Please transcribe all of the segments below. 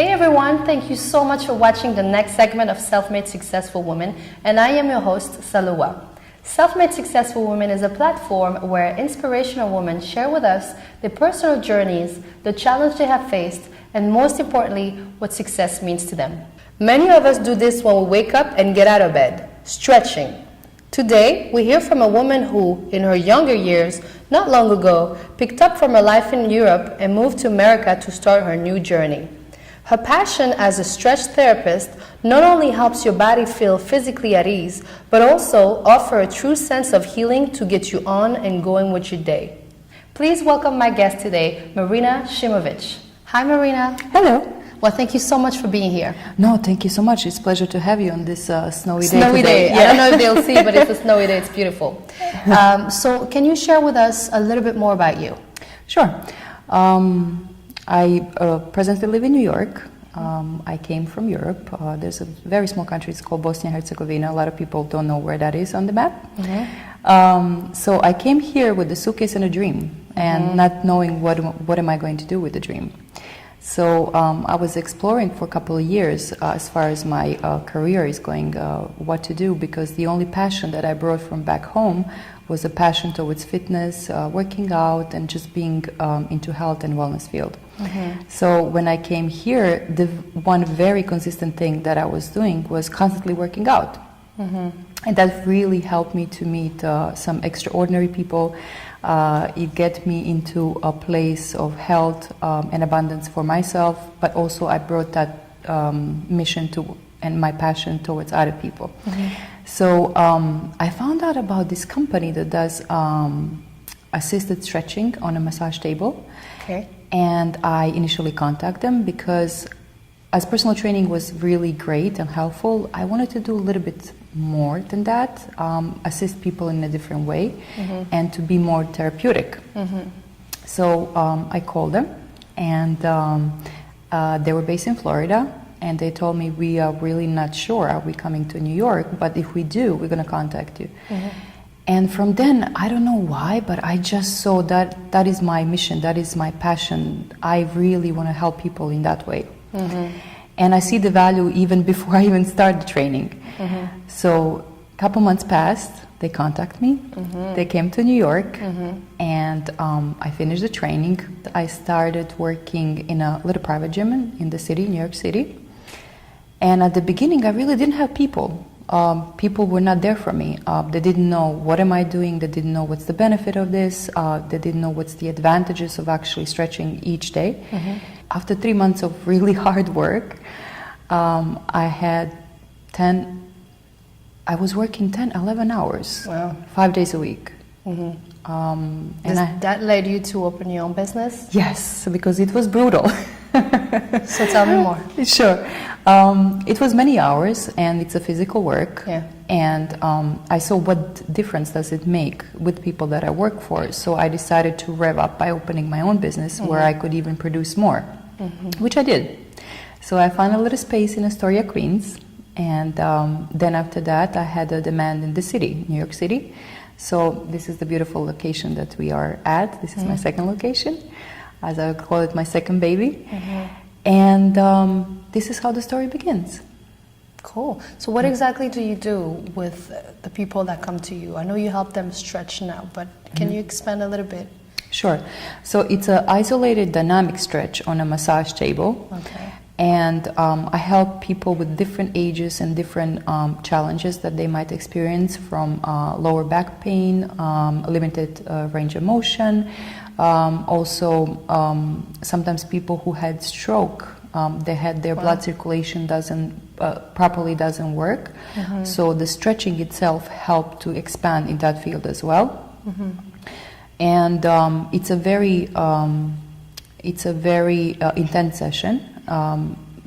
Hey everyone, thank you so much for watching the next segment of Self-Made Successful Women, and I am your host, Salwa. Self-Made Successful Women is a platform where inspirational women share with us their personal journeys, the challenge they have faced, and most importantly, what success means to them. Many of us do this when we wake up and get out of bed, stretching. Today, we hear from a woman who, in her younger years, not long ago, picked up from her life in Europe and moved to America to start her new journey. Her passion as a stretch therapist not only helps your body feel physically at ease, but also offer a true sense of healing to get you on and going with your day. Please welcome my guest today, Marina Simovic. Hi, Marina. Hello. Well, thank you so much for being here. No, thank you so much. It's a pleasure to have you on this snowy day. Snowy day. Yeah. I don't know if they'll see, but it's a snowy day. It's beautiful. So can you share with us a little bit more about you? Sure. I presently live in New York. I came from Europe. There's a very small country. It's called Bosnia and Herzegovina. A lot of people don't know where that is on the map. Mm-hmm. So I came here with a suitcase and a dream, and not knowing what am I going to do with the dream. So I was exploring for a couple of years as far as my career is going, what to do, because the only passion that I brought from back home was a passion towards fitness, working out, and just being into health and wellness field. Mm-hmm. So when I came here, the one very consistent thing that I was doing was constantly working out. Mm-hmm. And that really helped me to meet some extraordinary people. It get me into a place of health and abundance for myself, but also I brought that mission to and my passion towards other people. Mm-hmm. So I found out about this company that does assisted stretching on a massage table. Okay. And I initially contacted them because as personal training was really great and helpful, I wanted to do a little bit more than that, assist people in a different way, and to be more therapeutic. Mm-hmm. So I called them, and they were based in Florida, and they told me, we are really not sure, are we coming to New York, but if we do, we're going to contact you. Mm-hmm. And from then, I don't know why, but I just saw that that is my mission, that is my passion. I really want to help people in that way. Mm-hmm. And I see the value even before I even start the training. Mm-hmm. So a couple months passed, they contacted me, they came to New York, and I finished the training. I started working in a little private gym in the city, New York City. And at the beginning, I really didn't have people. People were not there for me. They didn't know what am I doing, they didn't know what's the benefit of this, they didn't know what's the advantages of actually stretching each day. Mm-hmm. After 3 months of really hard work, I had I was working 10, 11 hours, wow. 5 days a week. Mm-hmm. That led you to open your own business? Yes, because it was brutal. So tell me more. Sure. It was many hours, and it's a physical work. Yeah. And I saw what difference does it make with people that I work for. So I decided to rev up by opening my own business where I could even produce more, which I did. So I found a little space in Astoria, Queens. And then after that, I had a demand in the city, New York City. So this is the beautiful location that we are at. This is my second location, as I would call it, my second baby. And this is how the story begins. Cool. So what exactly do you do with the people that come to you? I know you help them stretch now, but can you expand a little bit? Sure. So it's an isolated dynamic stretch on a massage table. Okay. And I help people with different ages and different challenges that they might experience, from lower back pain, limited range of motion, also sometimes people who had stroke, they had their blood circulation properly doesn't work, so the stretching itself helped to expand in that field as well. And it's a very intense session.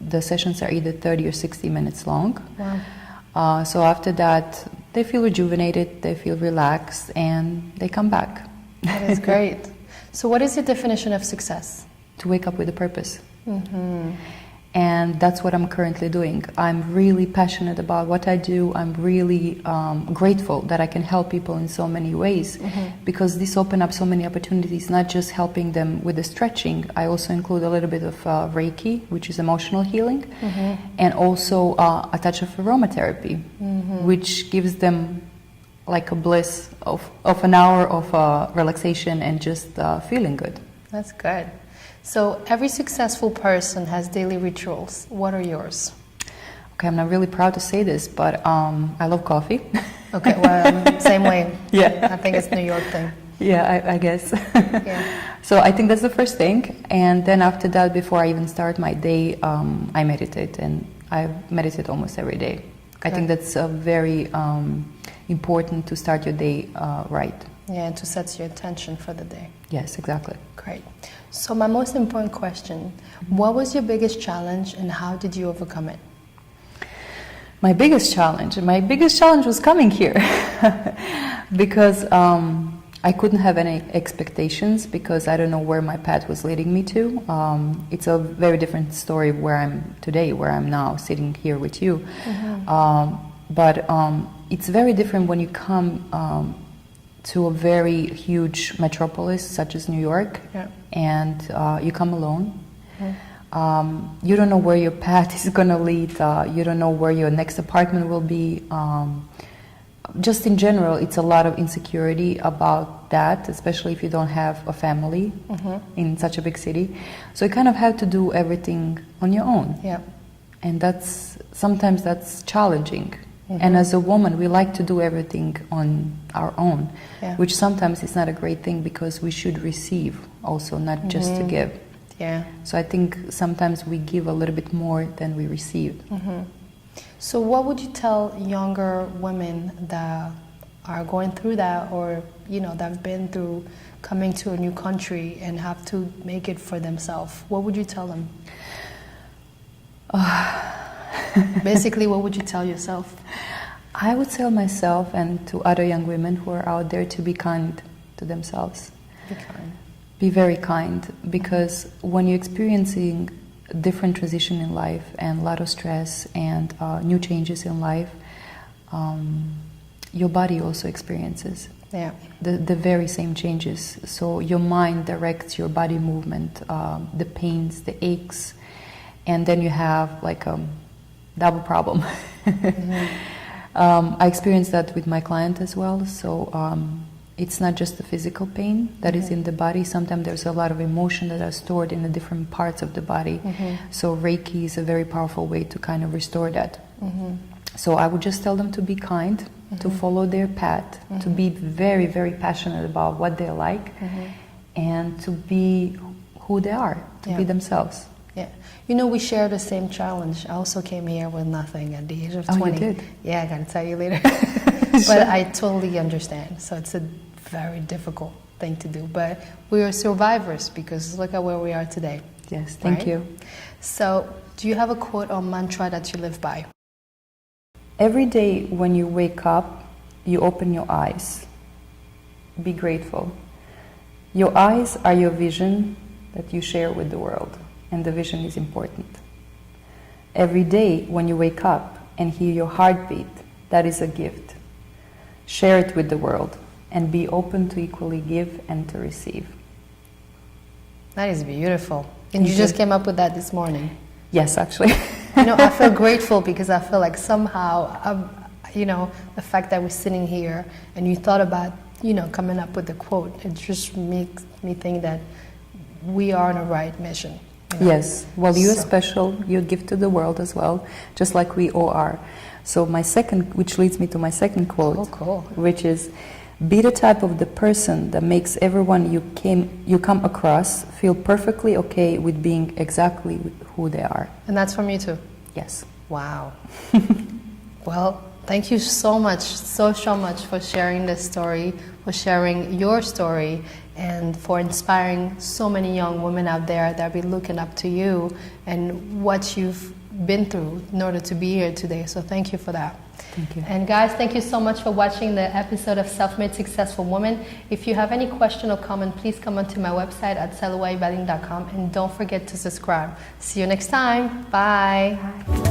The sessions are either 30 or 60 minutes long. Wow. So after that, they feel rejuvenated, they feel relaxed, and they come back. That is great. So what is your definition of success? To wake up with a purpose. And that's what I'm currently doing. I'm really passionate about what I do. I'm really grateful that I can help people in so many ways, because this opened up so many opportunities, not just helping them with the stretching. I also include a little bit of Reiki, which is emotional healing, and also a touch of aromatherapy, which gives them like a bliss of an hour of relaxation and just feeling good. That's good. So every successful person has daily rituals. What are yours? Okay, I'm not really proud to say this, but I love coffee. Okay, well, same way. Yeah. I think it's New York thing. Yeah, I guess. Yeah. So I think that's the first thing. And then after that, before I even start my day, I meditate. And I meditate almost every day. I think that's very important to start your day right. Yeah, and to set your intention for the day. Yes, exactly. Great. So my most important question, what was your biggest challenge and how did you overcome it? My biggest challenge was coming here because I couldn't have any expectations because I don't know where my path was leading me to. It's a very different story where I'm today, where I'm now sitting here with you. But it's very different when you come to a very huge metropolis such as New York, and you come alone. You don't know where your path is going to lead. You don't know where your next apartment will be. Just in general, it's a lot of insecurity about that, especially if you don't have a family in such a big city. So you kind of have to do everything on your own. Yeah. And sometimes that's challenging. And as a woman, we like to do everything on our own, which sometimes is not a great thing because we should receive also, not just to give. Yeah. So I think sometimes we give a little bit more than we receive. So what would you tell younger women that are going through that, or that have been through coming to a new country and have to make it for themselves? What would you tell them? Basically, what would you tell yourself? I would tell myself and to other young women who are out there to be kind to themselves. Be kind. Be very kind, because when you're experiencing different transition in life and a lot of stress and new changes in life, your body also experiences the very same changes. So your mind directs your body movement, the pains, the aches, and then you have like a double problem. I experienced that with my client as well. So it's not just the physical pain that is in the body. Sometimes there's a lot of emotion that are stored in the different parts of the body. So Reiki is a very powerful way to kind of restore that. So I would just tell them to be kind, to follow their path, to be very, very passionate about what they like, and to be who they are, to be themselves. Yeah. We share the same challenge. I also came here with nothing at the age of 20. Oh, you did? Yeah, I gotta tell you later. Sure. But I totally understand. So it's a very difficult thing to do. But we are survivors because look at where we are today. Yes, thank you. So do you have a quote or mantra that you live by? Every day when you wake up, you open your eyes. Be grateful. Your eyes are your vision that you share with the world. And the vision is important. Every day when you wake up and hear your heartbeat, that is a gift. Share it with the world and be open to equally give and to receive. That is beautiful. And you just came up with that this morning? Yes, actually. I feel grateful because I feel like somehow, the fact that we're sitting here and you thought about, coming up with the quote, it just makes me think that we are on a right mission. Yes, well, you're special, you give to the world as well, just like we all are. So which leads me to my second quote, which is, be the type of the person that makes everyone you come across feel perfectly okay with being exactly who they are. And that's from you too? Yes. Wow. Well, thank you so much for sharing this story, for sharing your story, and for inspiring so many young women out there that will be looking up to you and what you've been through in order to be here today. So thank you for that. Thank you. And guys, thank you so much for watching the episode of Self-Made Successful Woman. If you have any question or comment, please come onto my website at salouaibaling.com and don't forget to subscribe. See you next time. Bye.